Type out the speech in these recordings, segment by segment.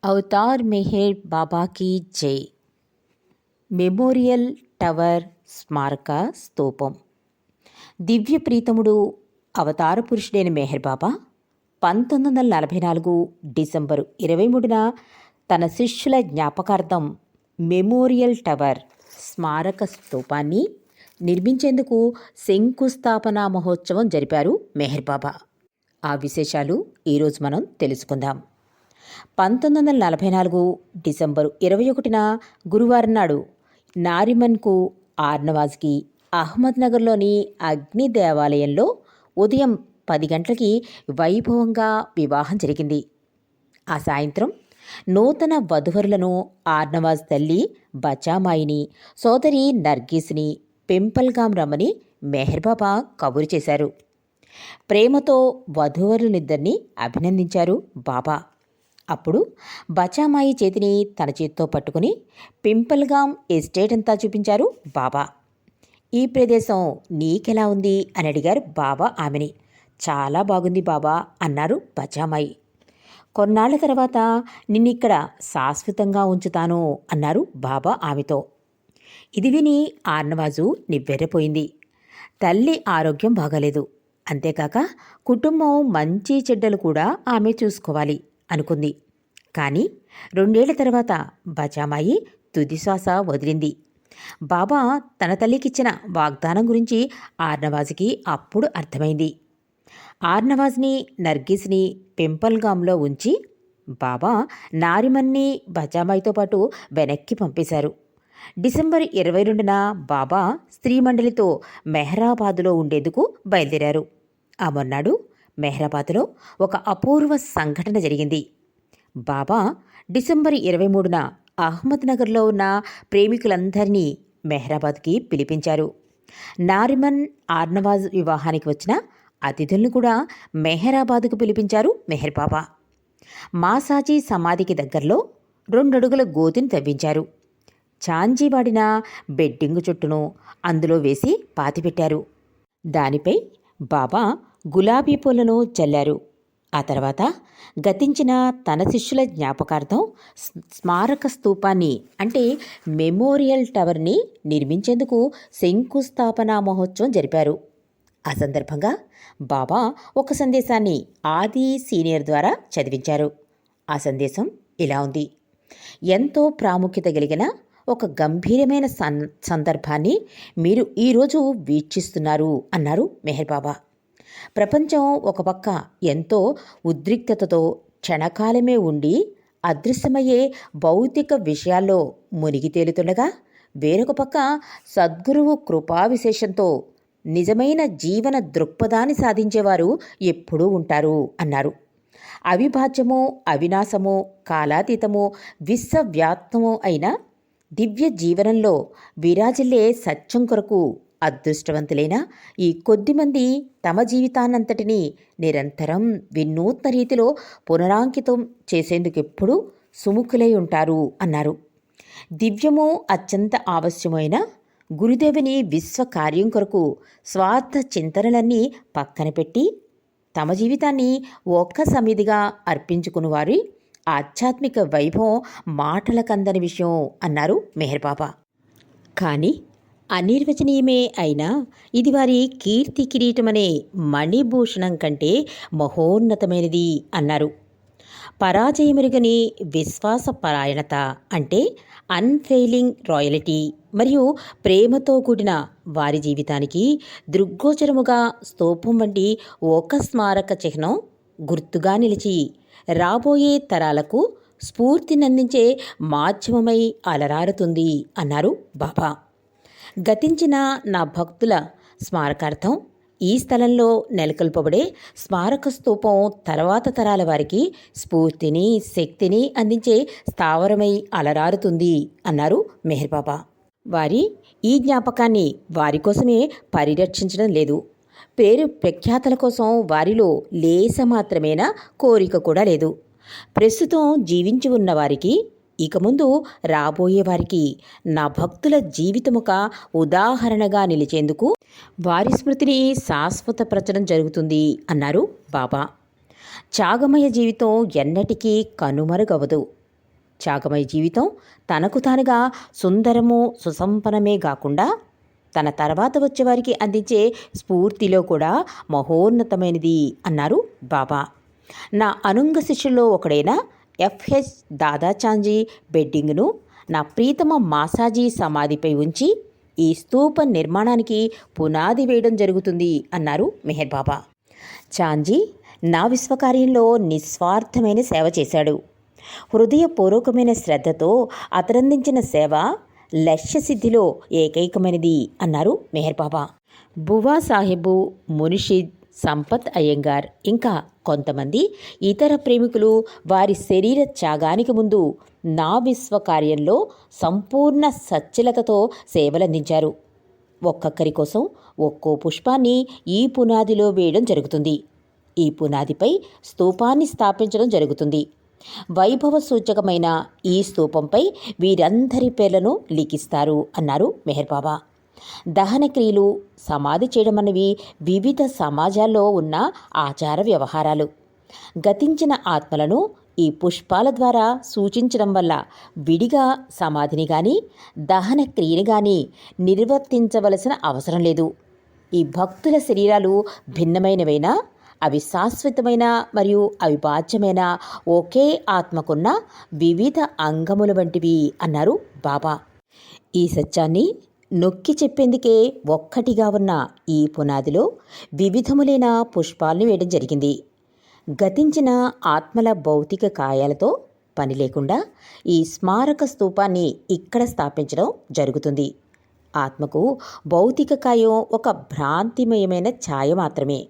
Avatar Meher బాబా key జై. Memorial tower స్మారక స్తూపం. దివ్య ప్రీతముడు అవతార పురుషుడైన మెహర్ బాబా 1944 డిసెంబరు 23న తన శిష్యుల జ్ఞాపకార్థం మెమోరియల్ టవర్ స్మారక స్తూపాన్ని నిర్మించేందుకు శంకుస్థాపన మహోత్సవం జరిపారు మెహర్ బాబా. ఆ విశేషాలు ఈరోజు మనం తెలుసుకుందాం. 1944 డిసెంబరు 21న గురువారం నాడు నారిమన్కు ఆర్నవాజ్కి అహ్మద్నగర్లోని అగ్ని దేవాలయంలో ఉదయం 10 గంటలకి వైభవంగా వివాహం జరిగింది. ఆ సాయంత్రం నూతన వధువరులను ఆర్నవాజ్ తల్లి బచామాయిని, సోదరి నర్గీస్ని పింపల్గాం రమ్మని మెహర్ బాబా కబురు చేశారు. ప్రేమతో వధువరులనిద్దరినీ అభినందించారు బాబా. అప్పుడు బచామాయి చేతిని తన చేతితో పట్టుకుని పింపల్గాం ఎస్టేట్ అంతా చూపించారు బాబా. ఈ ప్రదేశం నీకెలా ఉంది అని అడిగారు బాబా ఆమెని. చాలా బాగుంది బాబా అన్నారు బచామాయి. కొన్నాళ్ల తర్వాత నిన్నిక్కడ శాశ్వతంగా ఉంచుతాను అన్నారు బాబా ఆమెతో. ఇది విని ఆర్నవాజు నివ్వెరపోయింది. తల్లి ఆరోగ్యం బాగాలేదు, అంతేకాక కుటుంబం మంచి చెడ్డలు కూడా ఆమె చూసుకోవాలి అనుకుంది. కానీ 2 ఏళ్ల తర్వాత బచామాయి తుదిశ్వాస వదిలింది. బాబా తన తల్లికిచ్చిన వాగ్దానం గురించి ఆర్నవాజ్కి అప్పుడు అర్థమైంది. ఆర్నవాజ్ని, నర్గీస్ని పింపల్గాంలో ఉంచి బాబా నారిమన్ని బచామాయితో పాటు వెనక్కి పంపేశారు. డిసెంబర్ 22న బాబా స్త్రీమండలితో మెహ్రాబాదులో ఉండేందుకు బయలుదేరారు. ఆ మొన్నాడు మెహ్రాబాద్లో ఒక అపూర్వ సంఘటన జరిగింది. బాబా డిసెంబర్ 23న అహ్మద్నగర్లో ఉన్న ప్రేమికులందరినీ మెహ్రాబాద్కి పిలిపించారు. నారిమన్, ఆర్నవాజ్ వివాహానికి వచ్చిన అతిథులను కూడా మెహ్రాబాద్కు పిలిపించారు మెహర్ బాబా. మాసాజీ సమాధికి దగ్గరలో 2 అడుగుల గోతిని తవ్వించారు. చాంజీవాడిన బెడ్డింగు చుట్టూను అందులో వేసి పాతిపెట్టారు. దానిపై బాబా గులాబీ పూలను చల్లారు. ఆ తర్వాత గతించిన తన శిష్యుల జ్ఞాపకార్థం స్మారక స్తూపాన్ని అంటే మెమోరియల్ టవర్ని నిర్మించేందుకు శంకుస్థాపన మహోత్సవం జరిపారు. ఆ సందర్భంగా బాబా ఒక సందేశాన్ని ఆది సీనియర్ ద్వారా చదివించారు. ఆ సందేశం ఇలా ఉంది. ఎంతో ప్రాముఖ్యత కలిగిన ఒక గంభీరమైన సందర్భాన్ని మీరు ఈరోజు వీక్షిస్తున్నారు అన్నారు మెహర్ బాబా. ప్రపంచం ఒక పక్క ఎంతో ఉద్రిక్తతతో క్షణకాలమే ఉండి అదృశ్యమయ్యే భౌతిక విషయాల్లో మునిగి తేలుతుండగా, వేరొక పక్క సద్గురువు కృపా విశేషంతో నిజమైన జీవన దృక్పథాన్ని సాధించేవారు ఎప్పుడూ ఉంటారు అన్నారు. అవిభాజ్యము, అవినాశము, కాలాతీతము, విశ్వవ్యాప్తము అయిన దివ్య జీవనంలో విరాజిల్లే సత్యం కొరకు అదృష్టవంతులైన ఈ కొద్దిమంది తమ జీవితాన్నంతటినీ నిరంతరం వినూత్న రీతిలో పునరాంకితం చేసేందుకెప్పుడూ సుముఖులై ఉంటారు అన్నారు. దివ్యము అత్యంత ఆవశ్యమైన గురుదేవుని విశ్వ కార్యం కొరకు స్వార్థ చింతనలన్నీ పక్కన పెట్టి తమ జీవితాన్ని ఒక్క సమిధిగా అర్పించుకుని వారి ఆధ్యాత్మిక వైభవం మాటలకందని విషయం అన్నారు మెహర్ బాబా. కానీ అనిర్వచనీయమే అయినా ఇది వారి కీర్తి కిరీటమనే మణిభూషణం కంటే మహోన్నతమైనది అన్నారు. పరాజయమెరుగని విశ్వాసపరాయణత అంటే అన్ఫెయిలింగ్ రాయల్టీ మరియు ప్రేమతో కూడిన వారి జీవితానికి దృగ్గోచరముగా స్తూపం వంటి ఒక స్మారక చిహ్నం గుర్తుగా నిలిచి రాబోయే తరాలకు స్ఫూర్తినందించే మాధ్యమమై అలరారుతుంది అన్నారు బాబా. గతించిన నా భక్తుల స్మారకార్థం ఈ స్థలంలో నెలకొల్పబడే స్మారక స్తూపం తర్వాత తరాల వారికి స్ఫూర్తిని, శక్తిని అందించే స్థావరమై అలరారుతుంది అన్నారు మెహర్ బాబా. వారి ఈ జ్ఞాపకాన్ని వారి కోసమే పరిరక్షించడం లేదు. పేరు ప్రఖ్యాతల కోసం వారిలో లేస మాత్రమేనా కోరిక కూడా లేదు. ప్రస్తుతం జీవించి ఉన్న వారికి, ఇక ముందు రాబోయే వారికి నా భక్తుల జీవితమొక ఉదాహరణగా నిలిచేందుకు వారి స్మృతిని శాశ్వతపరచడం జరుగుతుంది అన్నారు బాబా. త్యాగమయ జీవితం ఎన్నటికీ కనుమరుగవదు. త్యాగమయ జీవితం తనకు తానుగా సుందరము సుసంపన్నమే కాకుండా తన తర్వాత వచ్చేవారికి అందించే స్ఫూర్తిలో కూడా మహోన్నతమైనది అన్నారు బాబా. నా అనుంగ శిష్యుల్లో ఒకడైన ఎఫ్హెచ్ దాదాచాంజీ బెడ్డింగ్ను నా ప్రీతమ మాసాజీ సమాధిపై ఉంచి ఈ స్తూప నిర్మాణానికి పునాది వేయడం జరుగుతుంది అన్నారు మెహర్ బాబా. చాంజీ నా విశ్వకార్యంలో నిస్వార్థమైన సేవ చేశాడు. హృదయపూర్వకమైన శ్రద్ధతో అతనందించిన సేవ లక్ష్యసిద్ధిలో ఏకైకమైనది అన్నారు మెహర్ బాబా. బువా సాహెబు, మునిషిద్, సంపత్ అయ్యంగార్ ఇంకా కొంతమంది ఇతర ప్రేమికులు వారి శరీర త్యాగానికి ముందు నా విశ్వకార్యంలో సంపూర్ణ సచ్చలతతో సేవలందించారు. ఒక్కొక్కరి కోసం ఒక్కో పుష్పాన్ని ఈ పునాదిలో వేయడం జరుగుతుంది. ఈ పునాదిపై స్తూపాన్ని స్థాపించడం జరుగుతుంది. వైభవ సూచకమైన ఈ స్తూపంపై వీరందరి పేర్లను లిఖిస్తారు అన్నారు మెహర్ బాబా. దహన క్రియలు, సమాధి చేయడం అన్నవి వివిధ సమాజాల్లో ఉన్న ఆచార వ్యవహారాలు. గతించిన ఆత్మలను ఈ పుష్పాల ద్వారా సూచించడం వల్ల విడిగా సమాధిని కానీ దహన క్రియని కానీ నిర్వర్తించవలసిన అవసరం లేదు. ఈ భక్తుల శరీరాలు భిన్నమైనవైనా అవి శాశ్వతమైన మరియు అవిభాజ్యమైన ఒకే ఆత్మకున్న వివిధ అంగముల వంటివి అన్నారు బాబా. ఈ సత్యాన్ని నొక్కి చెప్పేందుకే ఒక్కటిగా ఉన్న ఈ పునాదిలో వివిధములైన పుష్పాలను వేయడం జరిగింది. గతించిన ఆత్మల భౌతిక కాయాలతో పని లేకుండా ఈ స్మారక స్తూపాన్ని ఇక్కడ స్థాపించడం జరుగుతుంది. ఆత్మకు భౌతిక కాయం ఒక భ్రాంతిమయమైన ఛాయ మాత్రమే.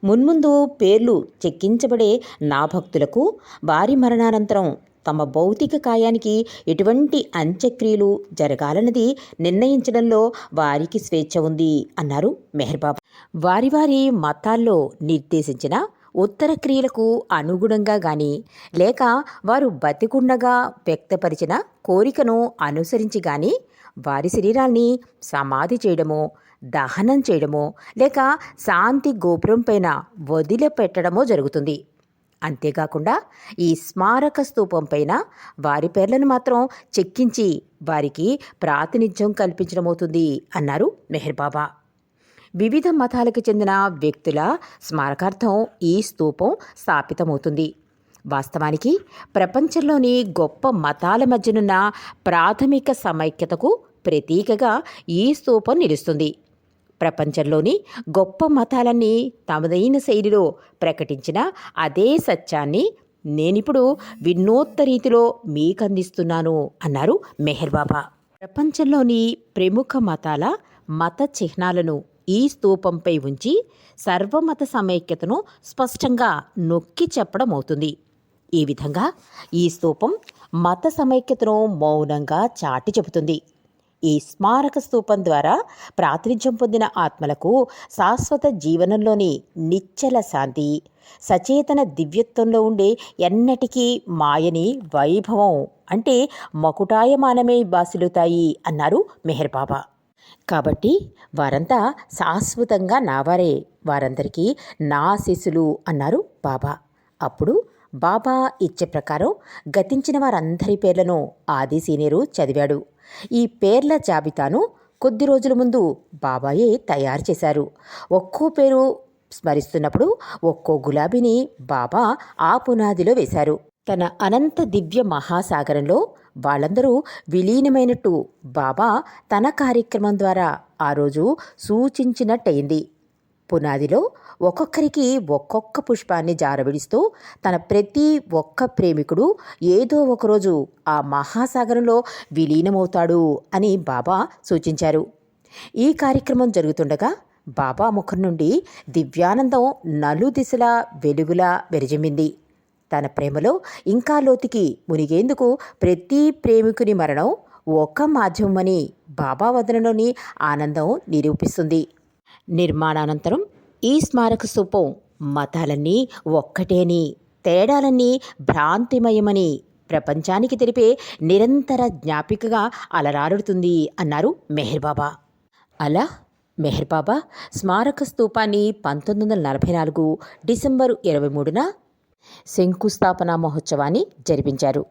మున్ముందు పేర్లు చెక్కించబడే నా భక్తులకు వారి మరణానంతరం తమ భౌతిక కాయానికి ఎటువంటి అంత్యక్రియలు జరగాలన్నది నిర్ణయించడంలో వారికి స్వేచ్ఛ ఉంది అన్నారు మెహర్ బాబా. వారి వారి మతాల్లో నిర్దేశించిన ఉత్తర క్రియలకు అనుగుణంగా గాని లేక వారు బతికుండగా వ్యక్తపరిచిన కోరికను అనుసరించి గాని వారి శరీరాల్ని సమాధి చేయడమో, దహనం చేయడమో లేక శాంతి గోపురం పైన వదిలిపెట్టడమో జరుగుతుంది. అంతేకాకుండా ఈ స్మారక స్తూపం పైన వారి పేర్లను మాత్రం చెక్కించి వారికి ప్రాతినిధ్యం కల్పించడమవుతుంది అన్నారు మెహర్ బాబా. వివిధ మతాలకు చెందిన వ్యక్తుల స్మారకార్థం ఈ స్తూపం స్థాపితమవుతుంది. వాస్తవానికి ప్రపంచంలోని గొప్ప మతాల మధ్యనున్న ప్రాథమిక సమైక్యతకు ప్రతీకగా ఈ స్తూపం నిలుస్తుంది. ప్రపంచంలోని గొప్ప మతాలన్నీ తమదైన శైలిలో ప్రకటించిన అదే సత్యాన్ని నేనిప్పుడు వినూత్న రీతిలో మీకందిస్తున్నాను అన్నారు మెహర్ బాబా. ప్రపంచంలోని ప్రముఖ మతాల మత చిహ్నాలను ఈ స్తూపంపై ఉంచి సర్వమత సమైక్యతను స్పష్టంగా నొక్కి చెప్పడం అవుతుంది. ఈ విధంగా ఈ స్తూపం మత సమైక్యతను మౌనంగా చాటి చెబుతుంది. ఈ స్మారక స్తూపం ద్వారా ప్రాతినిధ్యం పొందిన ఆత్మలకు శాశ్వత జీవనంలోని నిశ్చల శాంతి, సచేతన దివ్యత్వంలో ఉండే ఎన్నటికీ మాయని వైభవం అంటే మకుటాయమానమే బాసిలుతాయి అన్నారు మెహర్ బాబా. కాబట్టి వారంతా శాశ్వతంగా నావారే, వారందరికీ నా శిష్యులు అన్నారు బాబా. అప్పుడు బాబా ఇచ్చే ప్రకారం గతించిన వారందరి పేర్లను ఆది సీనియరు చదివాడు. ఈ పేర్ల జాబితాను కొద్ది రోజుల ముందు బాబాయే తయారు చేశారు. ఒక్కో పేరు స్మరిస్తున్నప్పుడు ఒక్కో గులాబీని బాబా ఆ పునాదిలో వేశారు. తన అనంత దివ్య మహాసాగరంలో వాళ్ళందరూ విలీనమైనట్టు బాబా తన కార్యక్రమం ద్వారా ఆ రోజు సూచించినట్టయింది. పునాదిలో ఒక్కొక్కరికి ఒక్కొక్క పుష్పాన్ని జారవిడిస్తూ తన ప్రతి ఒక్క ప్రేమికుడు ఏదో ఒకరోజు ఆ మహాసాగరంలో విలీనమవుతాడు అని బాబా సూచించారు. ఈ కార్యక్రమం జరుగుతుండగా బాబా ముఖం నుండి దివ్యానందం నలుదిశలా వెలుగులా విరజిమ్మింది. తన ప్రేమలో ఇంకా లోతుకి మునిగేందుకు ప్రతి ప్రేమికుని మరణం ఒక మాధ్యమని బాబా వదనలోని ఆనందం నిరూపిస్తుంది. నిర్మాణానంతరం ఈ స్మారక స్తూపం మతాలన్నీ ఒక్కటేని, తేడాలన్నీ భ్రాంతిమయమని ప్రపంచానికి తెలిపే నిరంతర జ్ఞాపికగా అలరారుతుంది అన్నారు మెహర్ బాబా. అలా మెహర్ బాబా స్మారక స్తూపాన్ని 1944 డిసెంబరు 23న శంకుస్థాపన మహోత్సవాన్ని జరిపించారు.